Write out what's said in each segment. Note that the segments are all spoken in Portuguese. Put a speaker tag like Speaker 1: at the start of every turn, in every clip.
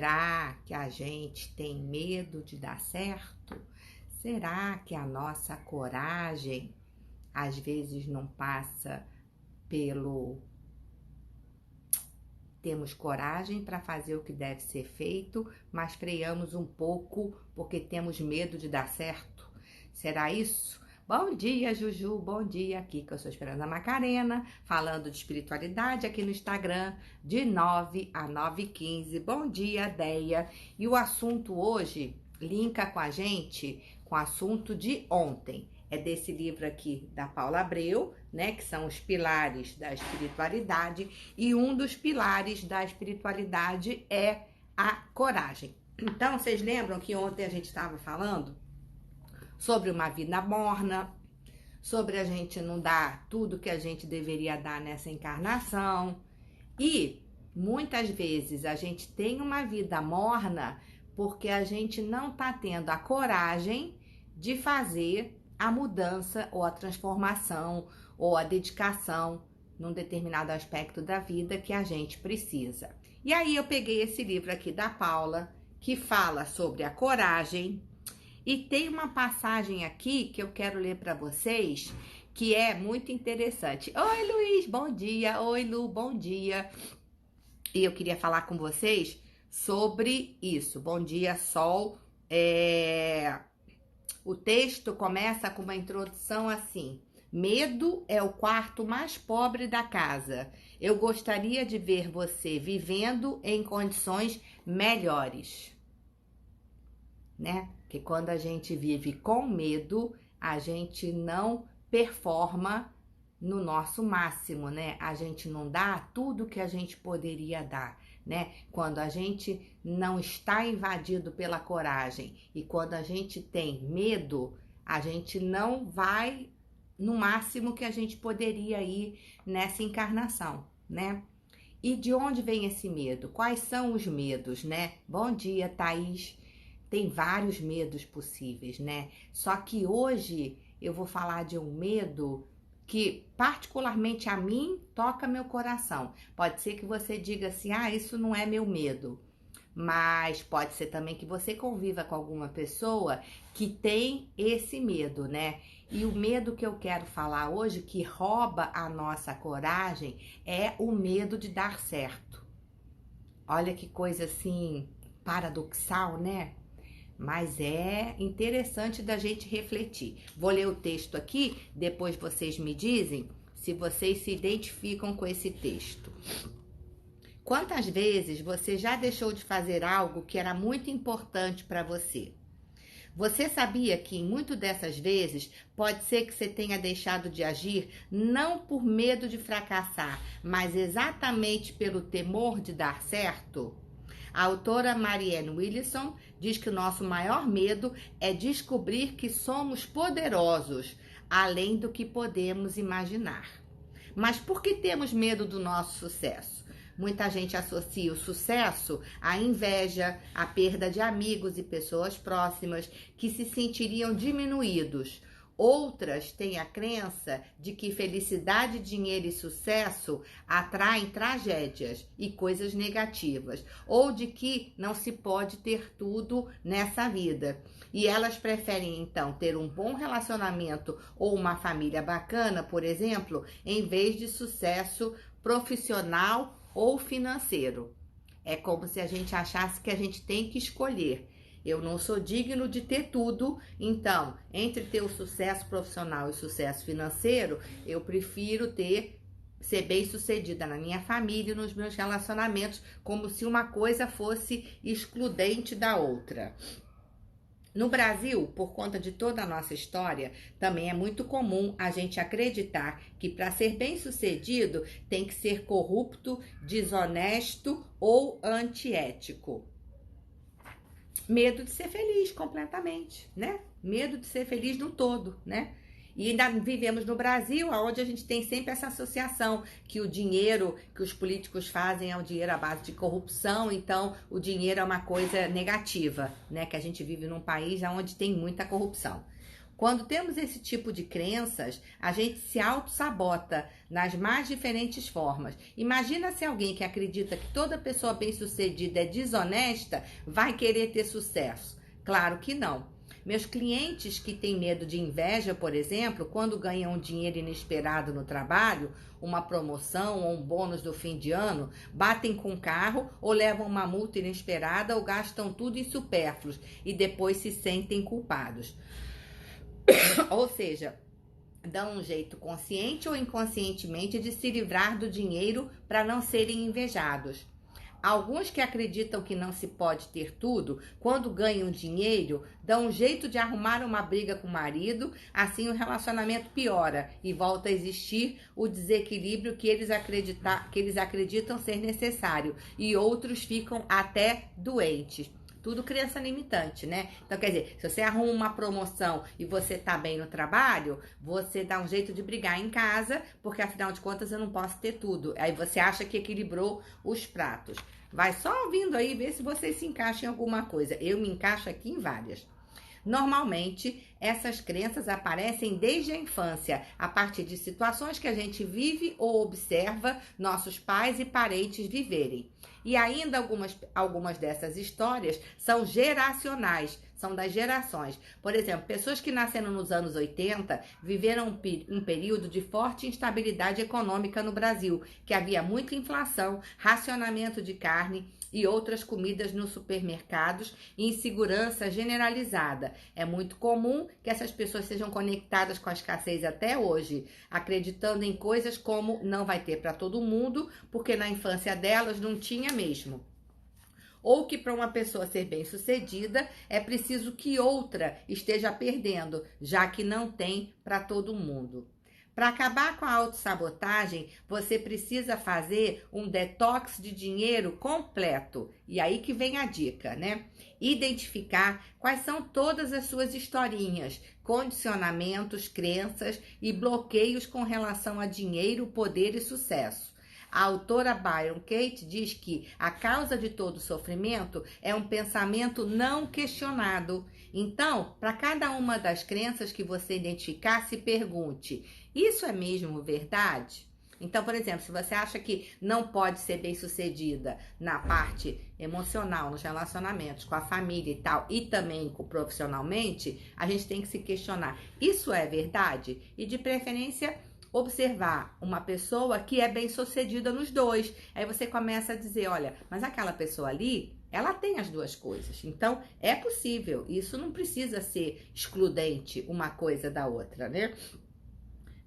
Speaker 1: Será que a gente tem medo de dar certo? Será que a nossa coragem às vezes não passa pelo temos coragem para fazer o que deve ser feito, mas freamos um pouco porque temos medo de dar certo? Será isso? Bom dia, Juju, bom dia, aqui que eu sou Esperança Macarena, falando de espiritualidade aqui no Instagram, de 9 a 9h15. Bom dia, Deia. E o assunto hoje linka com a gente com o assunto de ontem. É desse livro aqui da Paula Abreu, né, que são os pilares da espiritualidade, e um dos pilares da espiritualidade é a coragem. Então, vocês lembram que ontem a gente estava falando sobre uma vida morna, sobre a gente não dar tudo que a gente deveria dar nessa encarnação. E muitas vezes a gente tem uma vida morna porque a gente não está tendo a coragem de fazer a mudança ou a transformação ou a dedicação num determinado aspecto da vida que a gente precisa. E aí eu peguei esse livro aqui da Paula, que fala sobre a coragem. E tem uma passagem aqui que eu quero ler para vocês, que é muito interessante. Oi, Luiz, bom dia. Oi, Lu, bom dia. E eu queria falar com vocês sobre isso. Bom dia, Sol. O texto começa com uma introdução assim: medo é o quarto mais pobre da casa. Eu gostaria de ver você vivendo em condições melhores. Né? Que quando a gente vive com medo, a gente não performa no nosso máximo, né? A gente não dá tudo que a gente poderia dar, né? Quando a gente não está invadido pela coragem e quando a gente tem medo, a gente não vai no máximo que a gente poderia ir nessa encarnação, né? E de onde vem esse medo? Quais são os medos, né? Bom dia, Thaís. Tem vários medos possíveis, né? Só que hoje eu vou falar de um medo que particularmente a mim toca meu coração. Pode ser que você diga assim, isso não é meu medo. Mas pode ser também que você conviva com alguma pessoa que tem esse medo, né? E o medo que eu quero falar hoje, que rouba a nossa coragem, é o medo de dar certo. Olha que coisa assim paradoxal, né? Mas é interessante da gente refletir. Vou ler o texto aqui, depois vocês me dizem se vocês se identificam com esse texto. Quantas vezes você já deixou de fazer algo que era muito importante para você? Você sabia que em muitas dessas vezes pode ser que você tenha deixado de agir não por medo de fracassar, mas exatamente pelo temor de dar certo? A autora Marianne Williamson diz que o nosso maior medo é descobrir que somos poderosos, além do que podemos imaginar. Mas por que temos medo do nosso sucesso? Muita gente associa o sucesso à inveja, à perda de amigos e pessoas próximas que se sentiriam diminuídos. Outras têm a crença de que felicidade, dinheiro e sucesso atraem tragédias e coisas negativas, ou de que não se pode ter tudo nessa vida. E elas preferem, então, ter um bom relacionamento ou uma família bacana, por exemplo, em vez de sucesso profissional ou financeiro. É como se a gente achasse que a gente tem que escolher. Eu não sou digno de ter tudo, então, entre ter o sucesso profissional e o sucesso financeiro, eu prefiro ser bem-sucedida na minha família e nos meus relacionamentos, como se uma coisa fosse excludente da outra. No Brasil, por conta de toda a nossa história, também é muito comum a gente acreditar que para ser bem-sucedido tem que ser corrupto, desonesto ou antiético. Medo de ser feliz completamente, né? Medo de ser feliz no todo, né? E ainda vivemos no Brasil, onde a gente tem sempre essa associação que o dinheiro que os políticos fazem é um dinheiro à base de corrupção, então o dinheiro é uma coisa negativa, né? Que a gente vive num país onde tem muita corrupção. Quando temos esse tipo de crenças, a gente se auto-sabota nas mais diferentes formas. Imagina se alguém que acredita que toda pessoa bem-sucedida é desonesta, vai querer ter sucesso. Claro que não. Meus clientes que têm medo de inveja, por exemplo, quando ganham um dinheiro inesperado no trabalho, uma promoção ou um bônus do fim de ano, batem com o carro ou levam uma multa inesperada ou gastam tudo em supérfluos e depois se sentem culpados. Ou seja, dão um jeito consciente ou inconscientemente de se livrar do dinheiro para não serem invejados. Alguns que acreditam que não se pode ter tudo, quando ganham dinheiro, dão um jeito de arrumar uma briga com o marido, assim o relacionamento piora e volta a existir o desequilíbrio que eles acreditam ser necessário, e outros ficam até doentes. Tudo crença limitante, né? Então, quer dizer, se você arruma uma promoção e você tá bem no trabalho, você dá um jeito de brigar em casa, porque afinal de contas eu não posso ter tudo. Aí você acha que equilibrou os pratos. Vai só ouvindo aí, ver se você se encaixa em alguma coisa. Eu me encaixo aqui em várias. Normalmente, essas crenças aparecem desde a infância, a partir de situações que a gente vive ou observa nossos pais e parentes viverem. E ainda algumas dessas histórias são geracionais, são das gerações. Por exemplo, pessoas que nasceram nos anos 80 viveram um período de forte instabilidade econômica no Brasil, que havia muita inflação, racionamento de carne e outras comidas nos supermercados e insegurança generalizada. É muito comum que essas pessoas sejam conectadas com a escassez até hoje, acreditando em coisas como não vai ter para todo mundo, porque na infância delas não tinha mesmo. Ou que para uma pessoa ser bem-sucedida é preciso que outra esteja perdendo, já que não tem para todo mundo. Para acabar com a autossabotagem, você precisa fazer um detox de dinheiro completo. E aí que vem a dica, né? Identificar quais são todas as suas historinhas, condicionamentos, crenças e bloqueios com relação a dinheiro, poder e sucesso. A autora Byron Katie diz que a causa de todo sofrimento é um pensamento não questionado. Então, para cada uma das crenças que você identificar, se pergunte: isso é mesmo verdade? Então, por exemplo, se você acha que não pode ser bem-sucedida na parte emocional, nos relacionamentos, com a família e tal, e também profissionalmente, a gente tem que se questionar: isso é verdade? E de preferência, observar uma pessoa que é bem-sucedida nos dois. Aí você começa a dizer, olha, mas aquela pessoa ali, ela tem as duas coisas. Então, é possível. Isso não precisa ser excludente uma coisa da outra, né?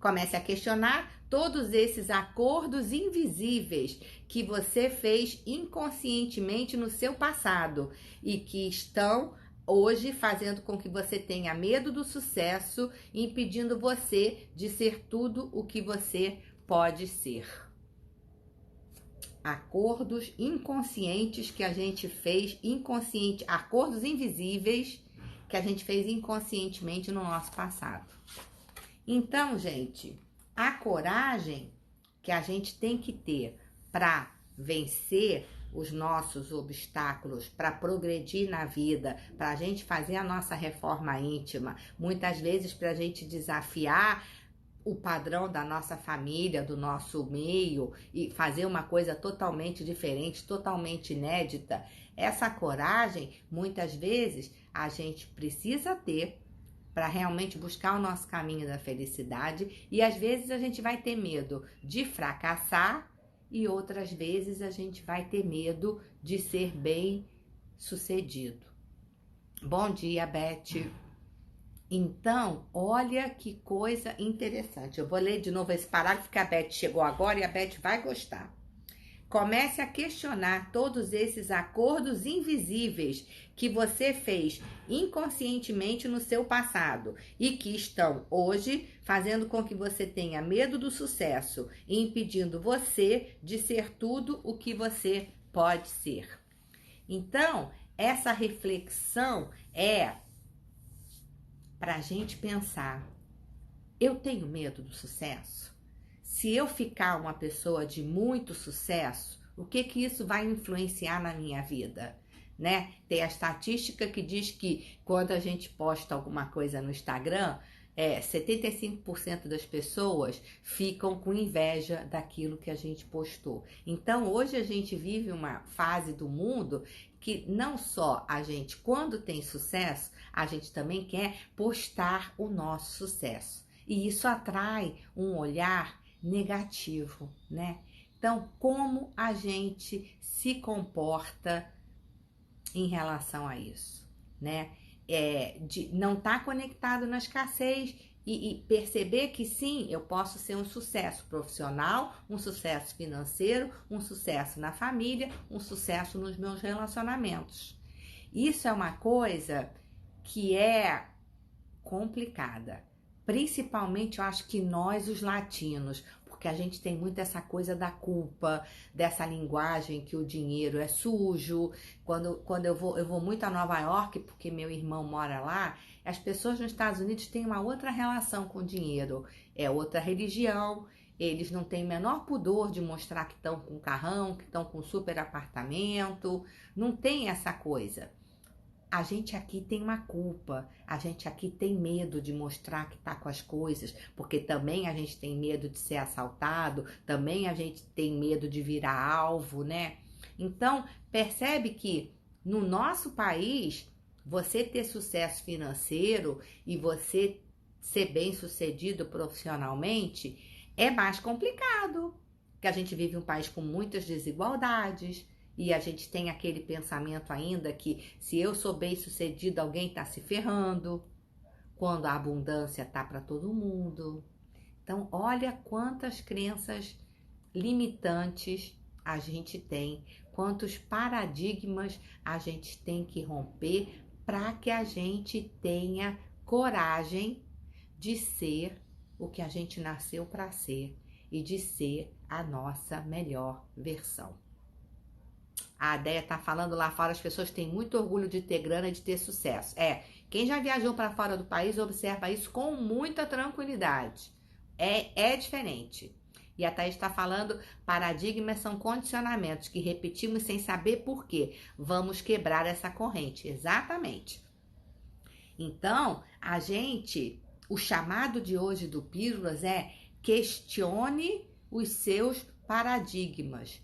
Speaker 1: Comece a questionar todos esses acordos invisíveis que você fez inconscientemente no seu passado e que estão hoje fazendo com que você tenha medo do sucesso, impedindo você de ser tudo o que você pode ser. Acordos inconscientes que a gente fez acordos invisíveis que a gente fez inconscientemente no nosso passado. Então, gente, a coragem que a gente tem que ter para vencer os nossos obstáculos, para progredir na vida, para a gente fazer a nossa reforma íntima, muitas vezes para a gente desafiar o padrão da nossa família, do nosso meio e fazer uma coisa totalmente diferente, totalmente inédita. Essa coragem, muitas vezes, a gente precisa ter para realmente buscar o nosso caminho da felicidade, e às vezes a gente vai ter medo de fracassar e outras vezes a gente vai ter medo de ser bem sucedido. Bom dia, Beth. Então, olha que coisa interessante. Eu vou ler de novo esse parágrafo que a Beth chegou agora e a Beth vai gostar. Comece a questionar todos esses acordos invisíveis que você fez inconscientemente no seu passado e que estão hoje fazendo com que você tenha medo do sucesso e impedindo você de ser tudo o que você pode ser. Então, essa reflexão é para a gente pensar: eu tenho medo do sucesso? Se eu ficar uma pessoa de muito sucesso, o que isso vai influenciar na minha vida? né? Tem a estatística que diz que quando a gente posta alguma coisa no Instagram, 75% das pessoas ficam com inveja daquilo que a gente postou. Então, hoje a gente vive uma fase do mundo que não só a gente, quando tem sucesso, a gente também quer postar o nosso sucesso. E isso atrai um olhar negativo, né? Então, como a gente se comporta em relação a isso, né? De não estar conectado na escassez e perceber que sim, eu posso ser um sucesso profissional, um sucesso financeiro, um sucesso na família, um sucesso nos meus relacionamentos. Isso é uma coisa que é complicada. Principalmente, eu acho que nós, os latinos, porque a gente tem muito essa coisa da culpa, dessa linguagem que o dinheiro é sujo. Quando eu vou muito a Nova York, porque meu irmão mora lá, as pessoas nos Estados Unidos têm uma outra relação com o dinheiro, é outra religião. Eles não têm o menor pudor de mostrar que estão com carrão, que estão com super apartamento, não tem essa coisa. A gente aqui tem uma culpa, a gente aqui tem medo de mostrar que tá com as coisas, porque também a gente tem medo de ser assaltado, também a gente tem medo de virar alvo, né? Então, percebe que no nosso país, você ter sucesso financeiro e você ser bem-sucedido profissionalmente é mais complicado, porque a gente vive um país com muitas desigualdades. E a gente tem aquele pensamento ainda que se eu sou bem-sucedido, alguém está se ferrando, quando a abundância tá para todo mundo. Então, olha quantas crenças limitantes a gente tem, quantos paradigmas a gente tem que romper para que a gente tenha coragem de ser o que a gente nasceu para ser e de ser a nossa melhor versão. A Déia tá falando lá fora, as pessoas têm muito orgulho de ter grana e de ter sucesso. Quem já viajou para fora do país observa isso com muita tranquilidade. É diferente. E a Thaís está falando, paradigmas são condicionamentos que repetimos sem saber por quê. Vamos quebrar essa corrente. Exatamente. Então, o chamado de hoje do Pílulas é questione os seus paradigmas.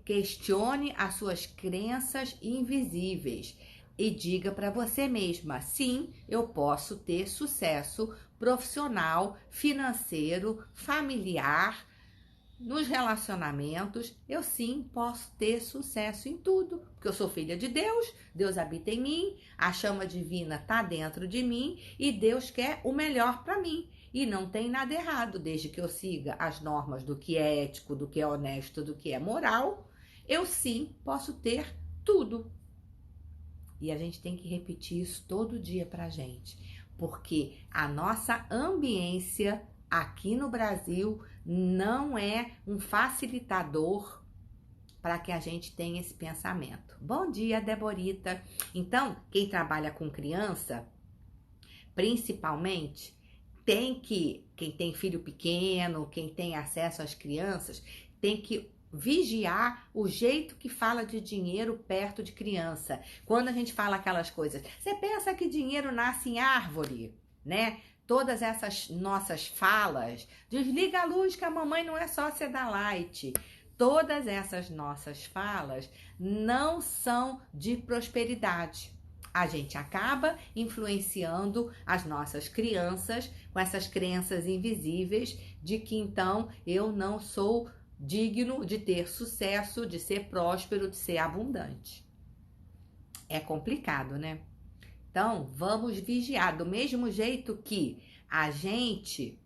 Speaker 1: Questione as suas crenças invisíveis e diga para você mesma: sim, eu posso ter sucesso profissional, financeiro, familiar, nos relacionamentos. Eu sim posso ter sucesso em tudo, porque eu sou filha de Deus, Deus habita em mim, a chama divina está dentro de mim e Deus quer o melhor para mim. E não tem nada errado, desde que eu siga as normas do que é ético, do que é honesto, do que é moral, eu sim posso ter tudo. E a gente tem que repetir isso todo dia pra gente, porque a nossa ambiência aqui no Brasil não é um facilitador para que a gente tenha esse pensamento. Bom dia, Deborita. Então, quem trabalha com criança, principalmente, quem tem filho pequeno, quem tem acesso às crianças, tem que vigiar o jeito que fala de dinheiro perto de criança. Quando a gente fala aquelas coisas, você pensa que dinheiro nasce em árvore, né? Todas essas nossas falas, desliga a luz que a mamãe não é sócia da Light. Todas essas nossas falas não são de prosperidade. A gente acaba influenciando as nossas crianças com essas crenças invisíveis de que então eu não sou digno de ter sucesso, de ser próspero, de ser abundante. É complicado, né? Então, vamos vigiar. Do mesmo jeito que a gente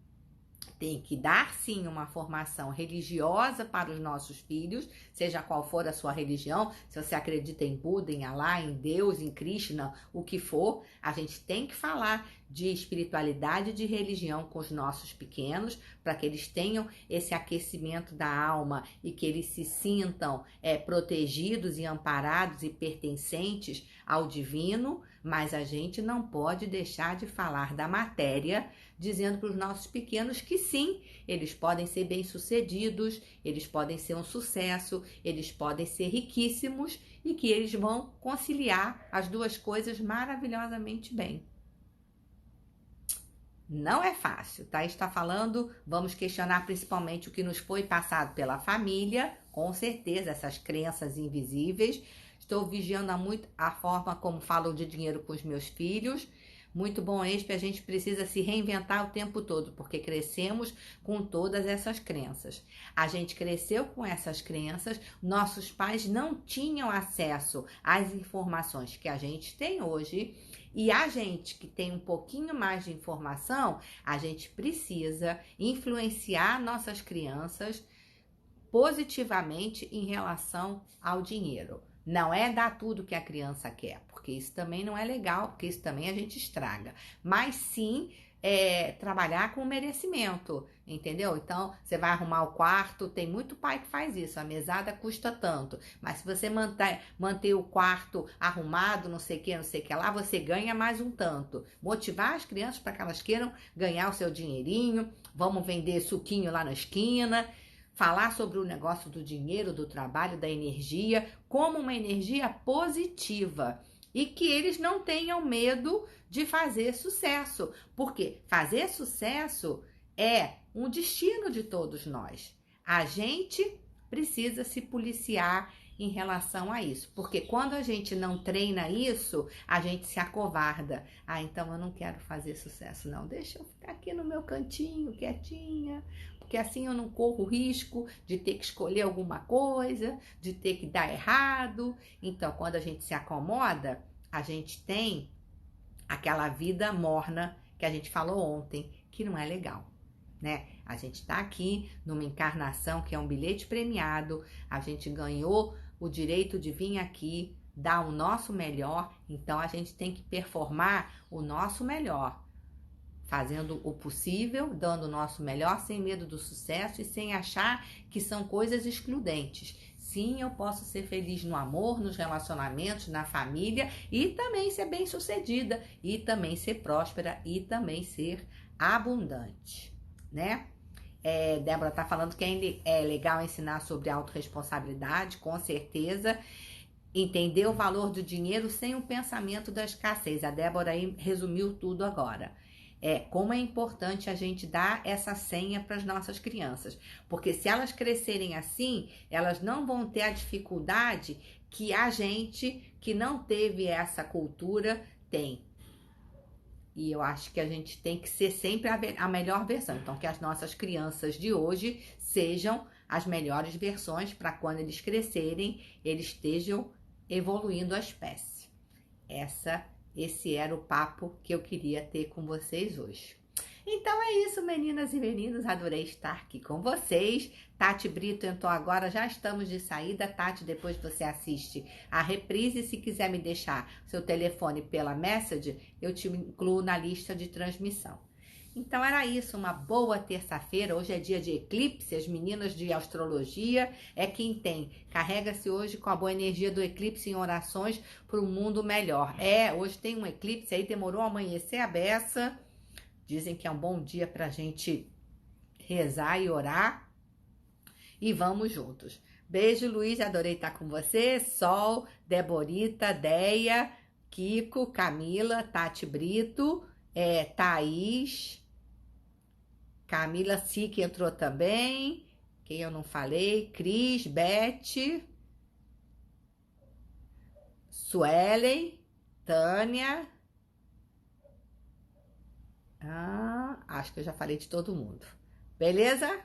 Speaker 1: tem que dar sim uma formação religiosa para os nossos filhos, seja qual for a sua religião, se você acredita em Buda, em Alá, em Deus, em Krishna, o que for, a gente tem que falar de espiritualidade e de religião com os nossos pequenos, para que eles tenham esse aquecimento da alma e que eles se sintam protegidos e amparados e pertencentes ao divino, mas a gente não pode deixar de falar da matéria, dizendo para os nossos pequenos que sim, eles podem ser bem-sucedidos, eles podem ser um sucesso, eles podem ser riquíssimos e que eles vão conciliar as duas coisas maravilhosamente bem. Não é fácil, tá? Está falando, vamos questionar principalmente o que nos foi passado pela família, com certeza, essas crenças invisíveis. Estou vigiando muito a forma como falo de dinheiro com os meus filhos. Muito bom, Espe, a gente precisa se reinventar o tempo todo, porque crescemos com todas essas crenças. A gente cresceu com essas crenças, nossos pais não tinham acesso às informações que a gente tem hoje, e a gente que tem um pouquinho mais de informação, a gente precisa influenciar nossas crianças positivamente em relação ao dinheiro. Não é dar tudo que a criança quer, porque isso também não é legal, porque isso também a gente estraga. Mas sim trabalhar com merecimento, entendeu? Então, você vai arrumar o quarto, tem muito pai que faz isso, a mesada custa tanto. Mas se você manter o quarto arrumado, não sei o que lá, você ganha mais um tanto. Motivar as crianças para que elas queiram ganhar o seu dinheirinho, vamos vender suquinho lá na esquina. Falar sobre o negócio do dinheiro, do trabalho, da energia, como uma energia positiva. E que eles não tenham medo de fazer sucesso. Porque fazer sucesso é um destino de todos nós. A gente precisa se policiar em relação a isso. Porque quando a gente não treina isso, a gente se acovarda. Ah, então eu não quero fazer sucesso, não. Deixa eu ficar aqui no meu cantinho, quietinha. Porque assim eu não corro o risco de ter que escolher alguma coisa, de ter que dar errado. Então, quando a gente se acomoda, a gente tem aquela vida morna que a gente falou ontem, que não é legal, né? A gente tá aqui numa encarnação que é um bilhete premiado, a gente ganhou o direito de vir aqui, dar o nosso melhor, então a gente tem que performar o nosso melhor. Fazendo o possível, dando o nosso melhor, sem medo do sucesso e sem achar que são coisas excludentes. Sim, eu posso ser feliz no amor, nos relacionamentos, na família e também ser bem-sucedida, e também ser próspera e também ser abundante, né? Débora tá falando que é legal ensinar sobre autorresponsabilidade, com certeza. Entender o valor do dinheiro sem o pensamento da escassez. A Débora aí resumiu tudo agora. Como é importante a gente dar essa senha para as nossas crianças, porque se elas crescerem assim, elas não vão ter a dificuldade que a gente, que não teve essa cultura, tem. E eu acho que a gente tem que ser sempre a melhor versão. Então, que as nossas crianças de hoje sejam as melhores versões para quando eles crescerem, eles estejam evoluindo a espécie. Esse era o papo que eu queria ter com vocês hoje. Então é isso, meninas e meninos, adorei estar aqui com vocês. Tati Brito entrou agora, já estamos de saída. Tati, depois você assiste a reprise. Se quiser me deixar seu telefone pela message, eu te incluo na lista de transmissão. Então era isso, uma boa terça-feira. Hoje é dia de eclipse, as meninas de astrologia é quem tem. Carrega-se hoje com a boa energia do eclipse em orações para um mundo melhor. Hoje tem um eclipse aí, demorou a amanhecer a beça. Dizem que é um bom dia pra gente rezar e orar. E vamos juntos. Beijo, Luiz, adorei estar com você. Sol, Deborita, Deia, Kiko, Camila, Tati Brito, Thaís, Camila Si, que entrou também. Quem eu não falei? Cris, Beth, Suelen, Tânia. Acho que eu já falei de todo mundo. Beleza?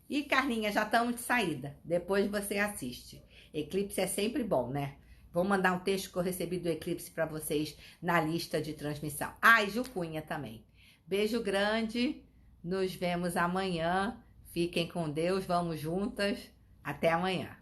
Speaker 1: E Carlinha, já estamos de saída. Depois você assiste. Eclipse é sempre bom, né? Vou mandar um texto que eu recebi do eclipse para vocês na lista de transmissão. E Ju Cunha também. Beijo grande. Nos vemos amanhã. Fiquem com Deus. Vamos juntas. Até amanhã.